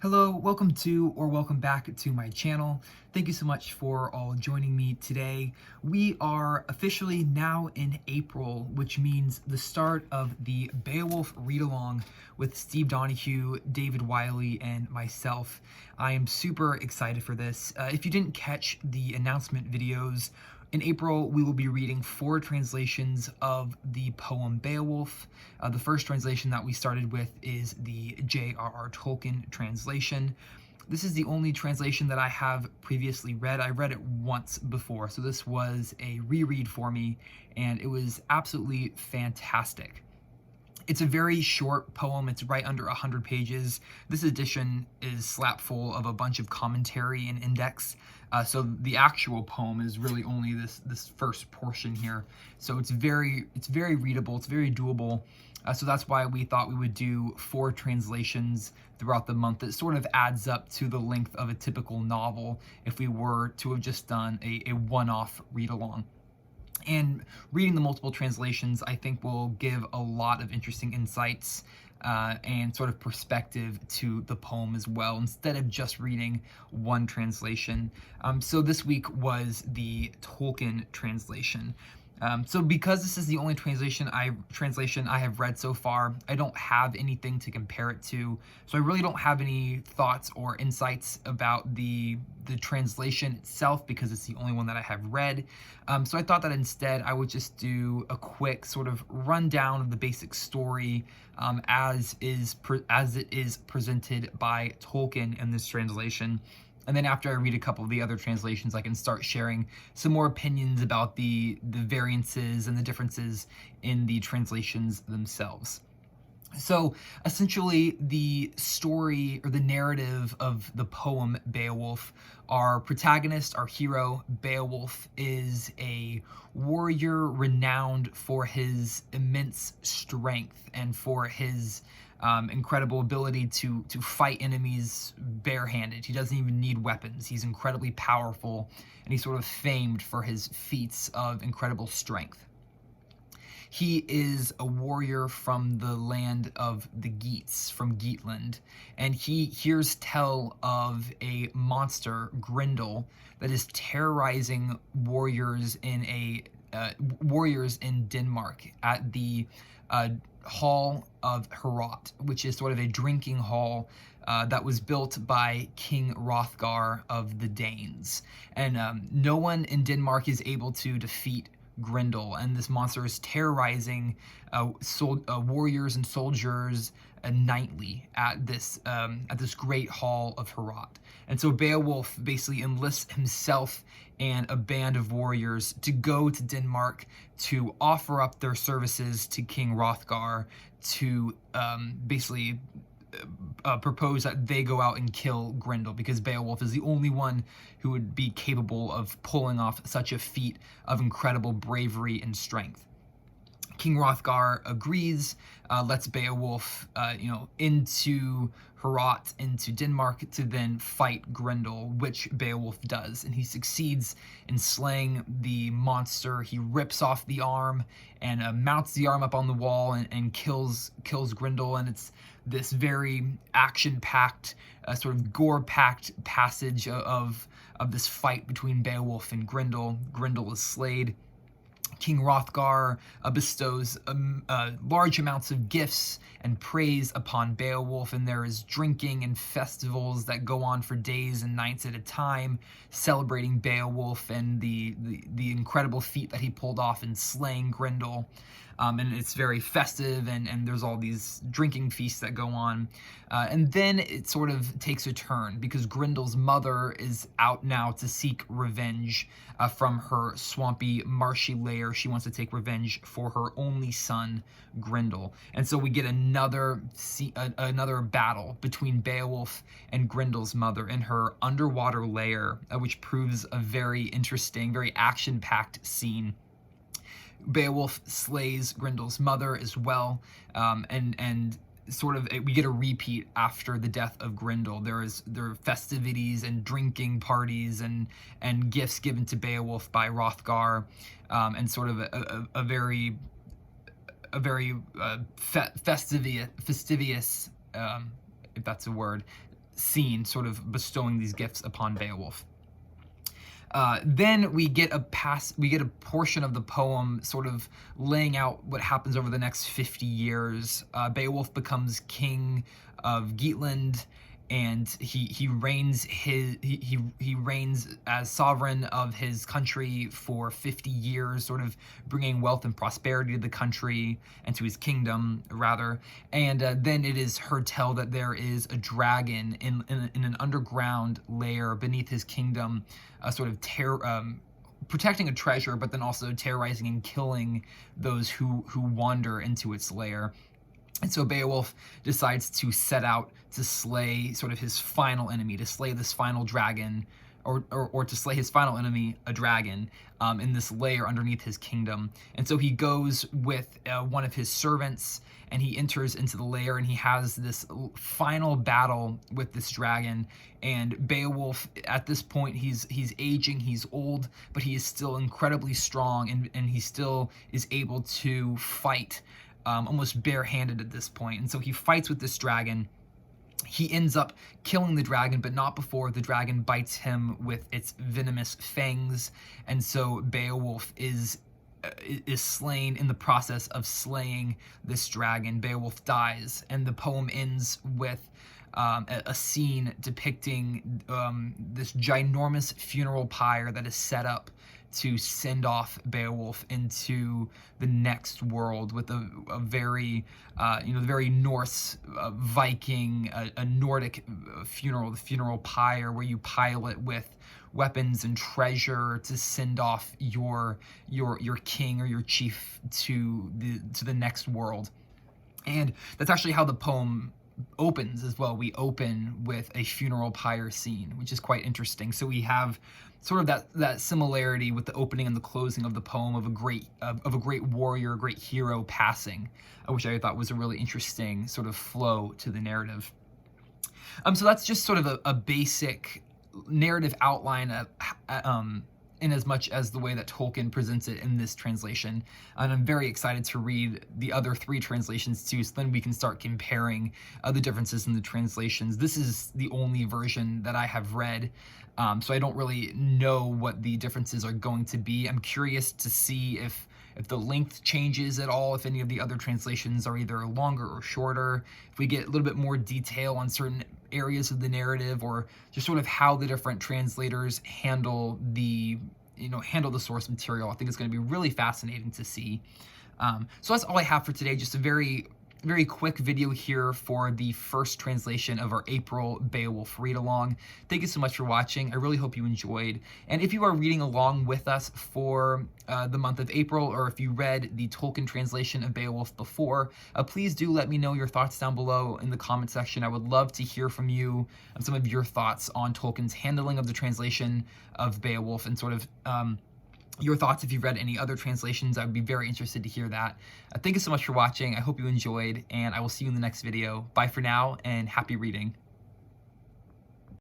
Hello, welcome to or welcome back to my channel. Thank you so much for all joining me today. We are officially now in April, which means the start of the Beowulf read-along with Steve Donahue, David Wiley, and myself. I am super excited for this. If you didn't catch the announcement videos, in April, we will be reading 4 translations of the poem Beowulf. The first translation that we started with is the J.R.R. Tolkien translation. This is the only translation that I have previously read. I read it once before, so this was a reread for me, and it was absolutely fantastic. It's a very short poem. It's right under 100 pages. This edition is slap full of a bunch of commentary and index. So the actual poem is really only this first portion here. So it's very readable. It's very doable. So that's why we thought we would do 4 translations throughout the month. It sort of adds up to the length of a typical novel if we were to have just done a one-off read-along. And reading the multiple translations, I think, will give a lot of interesting insights and sort of perspective to the poem as well, instead of just reading one translation. So this week was the Tolkien translation. So because this is the only translation I have read so far, I don't have anything to compare it to. So I really don't have any thoughts or insights about the translation itself, because it's the only one that I have read. So I thought that instead I would just do a quick sort of rundown of the basic story as it is presented by Tolkien in this translation. And then after I read a couple of the other translations, I can start sharing some more opinions about the variances and the differences in the translations themselves. So essentially, the story or the narrative of the poem Beowulf, our protagonist, our hero, Beowulf, is a warrior renowned for his immense strength and for his incredible ability to fight enemies barehanded. He doesn't even need weapons. He's incredibly powerful, and he's sort of famed for his feats of incredible strength. He is a warrior from the land of the Geats, from Geatland, and he hears tell of a monster, Grendel, that is terrorizing warriors in Denmark at the Hall of Heorot, which is sort of a drinking hall that was built by King Hrothgar of the Danes. And no one in Denmark is able to defeat Grendel, and this monster is terrorizing warriors and soldiers nightly at this great hall of Heorot. And so Beowulf basically enlists himself and a band of warriors to go to Denmark to offer up their services to King Hrothgar to basically propose that they go out and kill Grendel, because Beowulf is the only one who would be capable of pulling off such a feat of incredible bravery and strength. King Hrothgar agrees, lets Beowulf, into Heorot, into Denmark, to then fight Grendel, which Beowulf does, and he succeeds in slaying the monster. He rips off the arm and mounts the arm up on the wall and kills Grendel, and it's this very action-packed, sort of gore-packed passage of this fight between Beowulf and Grendel. Grendel is slayed. King Hrothgar bestows large amounts of gifts and praise upon Beowulf, and there is drinking and festivals that go on for days and nights at a time, celebrating Beowulf and the incredible feat that he pulled off in slaying Grendel. And it's very festive, and there's all these drinking feasts that go on. And then it sort of takes a turn, because Grendel's mother is out now to seek revenge from her swampy, marshy lair. She wants to take revenge for her only son, Grendel. And so we get another battle between Beowulf and Grendel's mother in her underwater lair, which proves a very interesting, very action-packed scene. Beowulf slays Grendel's mother as well, and sort of we get a repeat after the death of Grendel. There are festivities and drinking parties and gifts given to Beowulf by Hrothgar, and sort of a very fastidious, if that's a word, scene, sort of bestowing these gifts upon Beowulf. Then we get a portion of the poem sort of laying out what happens over the next 50 years. Beowulf becomes king of Geatland, and he reigns as sovereign of his country for 50 years, sort of bringing wealth and prosperity to the country and to his kingdom, rather. And then it is heard tell that there is a dragon in an underground lair beneath his kingdom, sort of protecting a treasure, but then also terrorizing and killing those who wander into its lair. And so Beowulf decides to set out to slay sort of his final enemy, to slay this final dragon, or to slay his final enemy, a dragon, in this lair underneath his kingdom. And so he goes with one of his servants, and he enters into the lair, and he has this final battle with this dragon. And Beowulf, at this point, he's aging, he's old, but he is still incredibly strong, and he still is able to fight almost barehanded at this point. And so he fights with this dragon. He ends up killing the dragon, but not before the dragon bites him with its venomous fangs. And so Beowulf is slain in the process of slaying this dragon. Beowulf dies, and the poem ends with a scene depicting this ginormous funeral pyre that is set up to send off Beowulf into the next world with a very, very Norse, Viking, a Nordic funeral, the funeral pyre, where you pile it with weapons and treasure to send off your king or your chief to the next world. And that's actually how the poem opens as well. We open with a funeral pyre scene, which is quite interesting. So we have sort of that similarity with the opening and the closing of the poem of a great warrior, a great hero passing, which I thought was a really interesting sort of flow to the narrative. So that's just sort of a basic narrative outline in as much as the way that Tolkien presents it in this translation. And I'm very excited to read the other 3 translations too, so then we can start comparing the differences in the translations. This is the only version that I have read, so I don't really know what the differences are going to be. I'm curious to see if the length changes at all, if any of the other translations are either longer or shorter, if we get a little bit more detail on certain areas of the narrative, or just sort of how the different translators handle the source material. I think it's going to be really fascinating to see. So that's all I have for today. Just a very quick video here for the first translation of our April Beowulf read-along. Thank you so much for watching. I really hope you enjoyed. And if you are reading along with us for the month of April, or if you read the Tolkien translation of Beowulf before, please do let me know your thoughts down below in the comment section. I would love to hear from you and some of your thoughts on Tolkien's handling of the translation of Beowulf, and sort of your thoughts if you've read any other translations. I would be very interested to hear that. Thank you so much for watching. I hope you enjoyed, and I will see you in the next video. Bye for now, and happy reading.